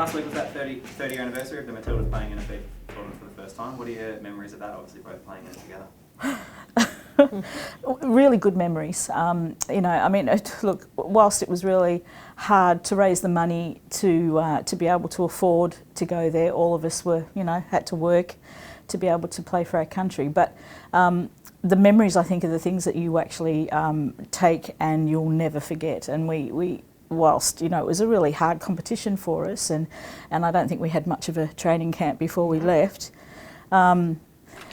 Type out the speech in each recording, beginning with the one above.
last week was that 30 year anniversary of the Matildas playing in a FIFA tournament for the first time. What are your memories of that? Obviously, both playing in it together. Really good memories. You know, I mean, look, whilst it was really hard to raise the money to be able to afford to go there, all of us were, you know, had to work to be able to play for our country. But the memories, I think, are the things that you actually take and you'll never forget. And we whilst, you know, it was a really hard competition for us, and I don't think we had much of a training camp before we left.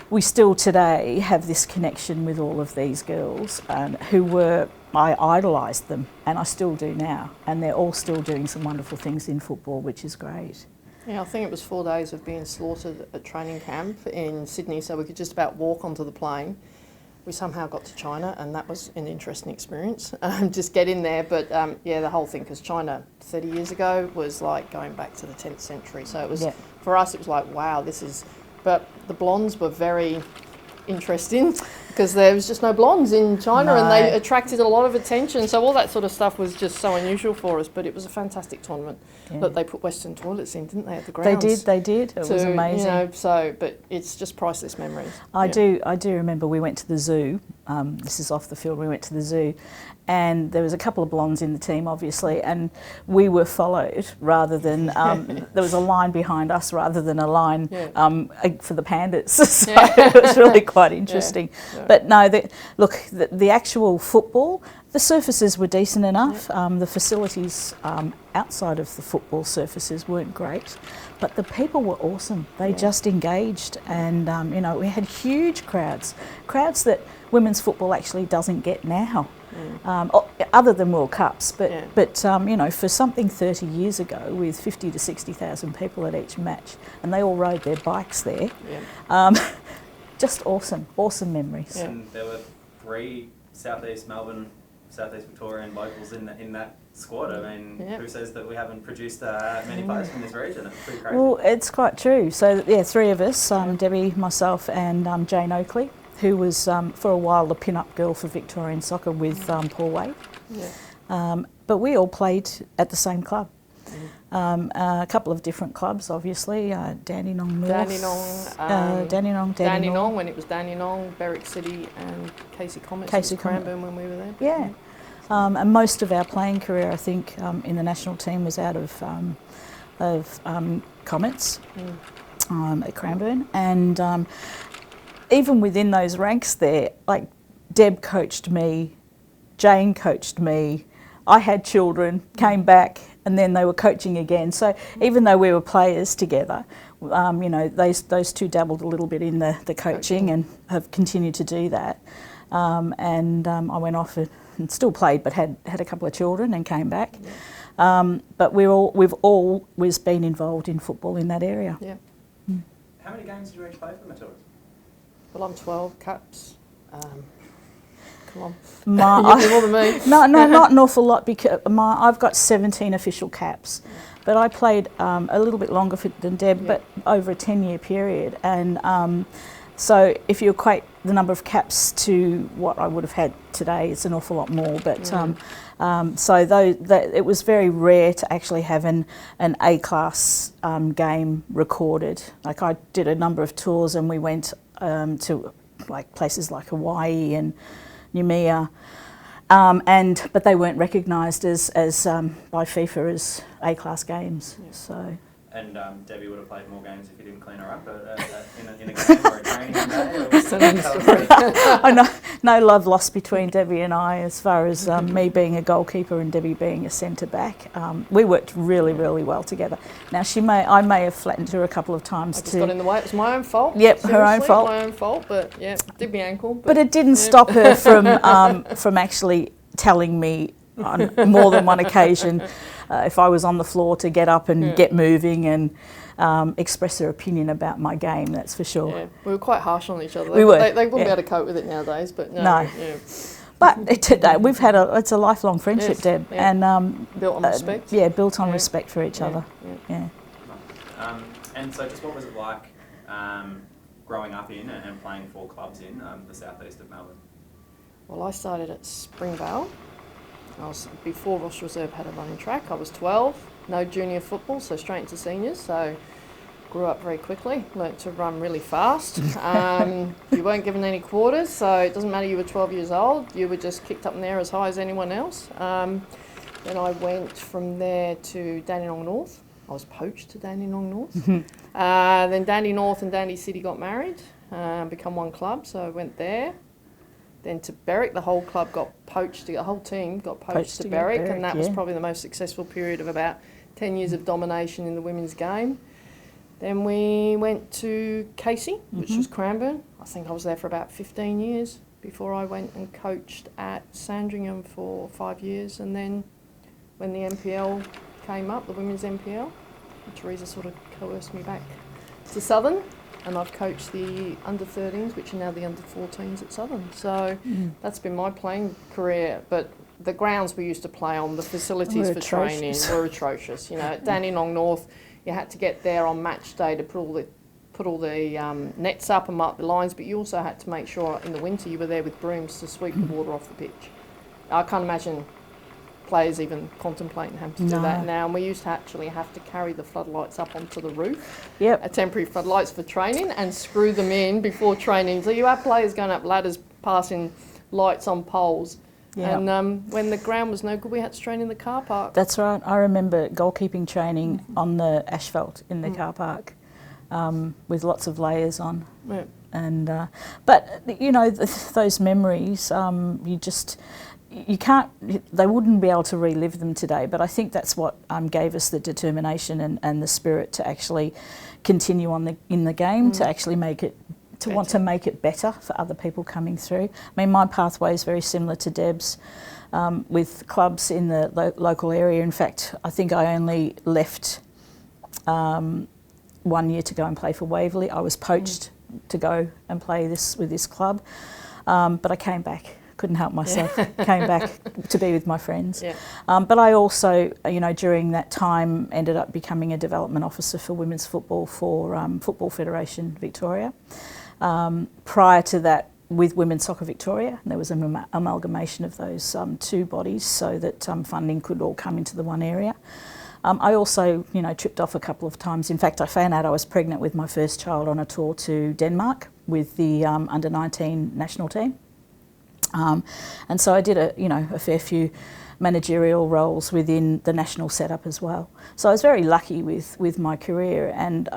We still today have this connection with all of these girls who were, I idolised them, and I still do now, and they're all still doing some wonderful things in football, which is great. Yeah, I think it was 4 days of being slaughtered at training camp in Sydney, so we could just about walk onto the plane. We somehow got to China, and that was an interesting experience, just get in there. But yeah, the whole thing, because China 30 years ago was like going back to the 10th century. So it was, for us, it was like, wow, this is... But the blondes were very interesting because there was just no blondes in China, and they attracted a lot of attention. So all that sort of stuff was just so unusual for us. But it was a fantastic tournament. But they put Western toilets in, didn't they, at the grounds? They did. It was amazing. You know, so, but it's just priceless memories. I do remember we went to the zoo. This is off the field. We went to the zoo, and there was a couple of blondes in the team, obviously, and we were followed rather than there was a line behind us rather than a line for the pandas. So it was really quite interesting. But no, the actual football, the surfaces were decent enough. The facilities outside of the football surfaces weren't great, but the people were awesome. They just engaged, and you know, we had huge crowds that women's football actually doesn't get now, other than World Cups. But you know, for something 30 years ago with 50 to 60,000 people at each match, and they all rode their bikes there. Just awesome memories. And there were 3 Southeast Melbourne, Southeast Victorian locals in that squad. I mean, who says that we haven't produced many players from this region? It's pretty crazy. Well, it's quite true. So yeah, 3 of us, Debbie, myself and Jane Oakley, who was for a while the pin-up girl for Victorian soccer with Paul Wade. But we all played at the same club. A couple of different clubs, obviously. Dandenong North. Dandenong when it was Dandenong, Berwick City, and Casey Comets. Cranbourne when we were there. Yeah. And most of our playing career, I think, in the national team was out of Comets at Cranbourne. And even within those ranks there, like Deb coached me, Jane coached me, I had children, came back, and then they were coaching again. So even though we were players together, you know, those 2 dabbled a little bit in the coaching and have continued to do that. I went off and still played, but had a couple of children and came back. But we've always been involved in football in that area. How many games did you each play for the Matildas? Well, I'm 12 caps. Come on. You're more than me. No, not an awful lot, because I've got 17 official caps, but I played a little bit longer than Deb, but over a 10-year period. And so if you equate the number of caps to what I would have had today, it's an awful lot more. But so it was very rare to actually have an A-class game recorded. Like, I did a number of tours, and we went to like places like Hawaii and Noumea, but they weren't recognised as by FIFA as A-class games. So. And Debbie would have played more games if you didn't clean her up in a game or a training day. I know, no love lost between Debbie and I, as far as me being a goalkeeper and Debbie being a centre back. We worked really, really well together. Now I may have flattened her a couple of times I just got in the way. It was my own fault. Yep, seriously, her own fault. My own fault, but yeah, did my ankle. But it didn't stop her from actually telling me on more than one occasion. If I was on the floor, to get up and get moving and express their opinion about my game, that's for sure. Yeah, we were quite harsh on each other. We were. They wouldn't be able to cope with it nowadays, but no. Yeah. But we've had it's a lifelong friendship, Deb, and built on respect. Built on respect for each other. Yeah. And so, just what was it like growing up in and playing for clubs in the southeast of Melbourne? Well, I started at Springvale. Before Ross Reserve had a running track. I was 12. no junior football, so straight into seniors. So grew up very quickly, learnt to run really fast. You weren't given any quarters, so it doesn't matter you were 12 years old, you were just kicked up in there as high as anyone else. Then I went from there to Dandenong North. I was poached to Dandenong North. Then Dandy North and Dandy City got married, become one club, so I went there. Then to Berwick, the whole club got poached, the whole team got poached to Berwick, and that was probably the most successful period of about 10 years of domination in the women's game. Then we went to Casey, which was Cranbourne. I think I was there for about 15 years before I went and coached at Sandringham for 5 years. And then when the NPL came up, the women's NPL, Teresa sort of coerced me back to Southern, and I've coached the under-13s, which are now the under-14s at Southern. So that's been my playing career. But the grounds we used to play on, the facilities for training were atrocious. You know, at Dandenong North, you had to get there on match day to put all the nets up and mark the lines, but you also had to make sure in the winter you were there with brooms to sweep the water off the pitch. I can't imagine players even contemplating having to do that now, and we used to actually have to carry the floodlights up onto the roof, temporary floodlights for training, and screw them in before training. So you have players going up ladders, passing lights on poles. Yep. And when the ground was no good, we had to train in the car park. That's right. I remember goalkeeping training on the asphalt in the car park with lots of layers on. Yeah. And but you know those memories, you can't. They wouldn't be able to relive them today. But I think that's what gave us the determination and the spirit to actually continue on in the game, to actually make it. To want to make it better for other people coming through. I mean, my pathway is very similar to Deb's with clubs in the local area. In fact, I think I only left 1 year to go and play for Waverley. I was poached to go and play with this club, but I came back. Couldn't help myself. Came back to be with my friends. Yeah. But I also, during that time, ended up becoming a development officer for women's football for Football Federation Victoria. Prior to that, with Women's Soccer Victoria, there was an amalgamation of those two bodies so that funding could all come into the one area. I also, tripped off a couple of times. In fact, I found out I was pregnant with my first child on a tour to Denmark with the under-19 national team. And so I did a fair few managerial roles within the national setup as well. So I was very lucky with my career, and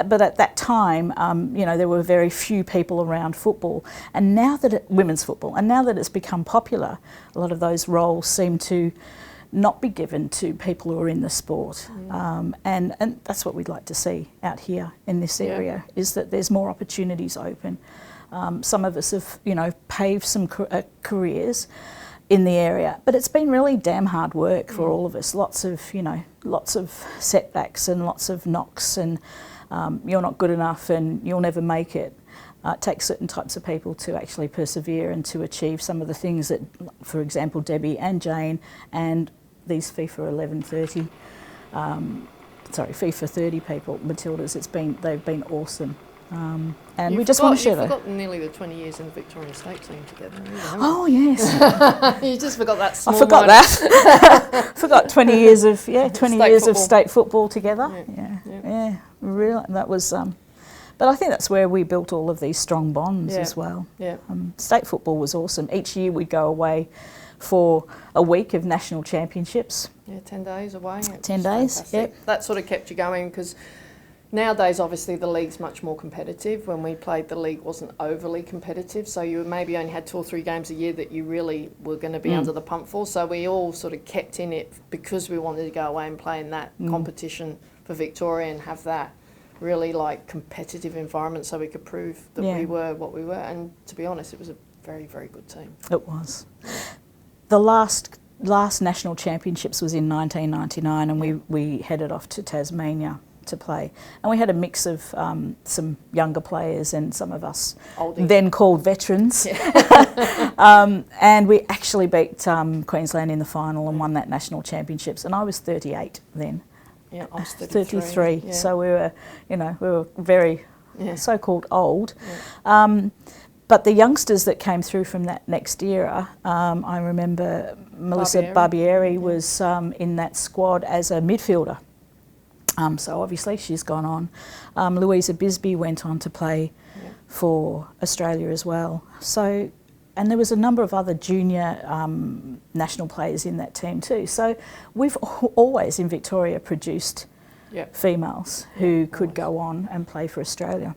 but at that time, there were very few people around football, and now that women's football, and now that it's become popular, a lot of those roles seem to not be given to people who are in the sport, and that's what we'd like to see out here in this area, is that there's more opportunities open. Some of us have, paved some careers in the area, but it's been really damn hard work for all of us. Lots of setbacks and lots of knocks, and you're not good enough and you'll never make it. It takes certain types of people to actually persevere and to achieve some of the things that, for example, Debbie and Jane and these FIFA 30 people, Matildas, they've been awesome. And we just want to share that. You've forgotten nearly the 20 years in the Victorian State team together. Oh, yes. You just forgot that small I forgot that. Forgot 20 years of state football together. Yeah. Really, that was. But I think that's where we built all of these strong bonds as well. Yeah. State football was awesome. Each year we'd go away for a week of national championships. Yeah, 10 days away. 10 days. Yep. That sort of kept you going because. Nowadays, obviously, the league's much more competitive. When we played, the league wasn't overly competitive, so you maybe only had 2 or 3 games a year that you really were going to be under the pump for. So we all sort of kept in it because we wanted to go away and play in that competition for Victoria and have that really competitive environment so we could prove that we were what we were. And to be honest, it was a very, very good team. It was. The last national championships was in 1999, and we headed off to Tasmania to play, and we had a mix of some younger players and some of us then called veterans, and we actually beat Queensland in the final and won that national championships, and I was 38 then. Yeah, I was 33. So we were very so-called old. But the youngsters that came through from that next era, I remember Melissa Barbieri was in that squad as a midfielder. So obviously she's gone on. Louisa Bisbee went on to play for Australia as well. So, and there was a number of other junior national players in that team too. So we've always in Victoria produced females who could go on and play for Australia.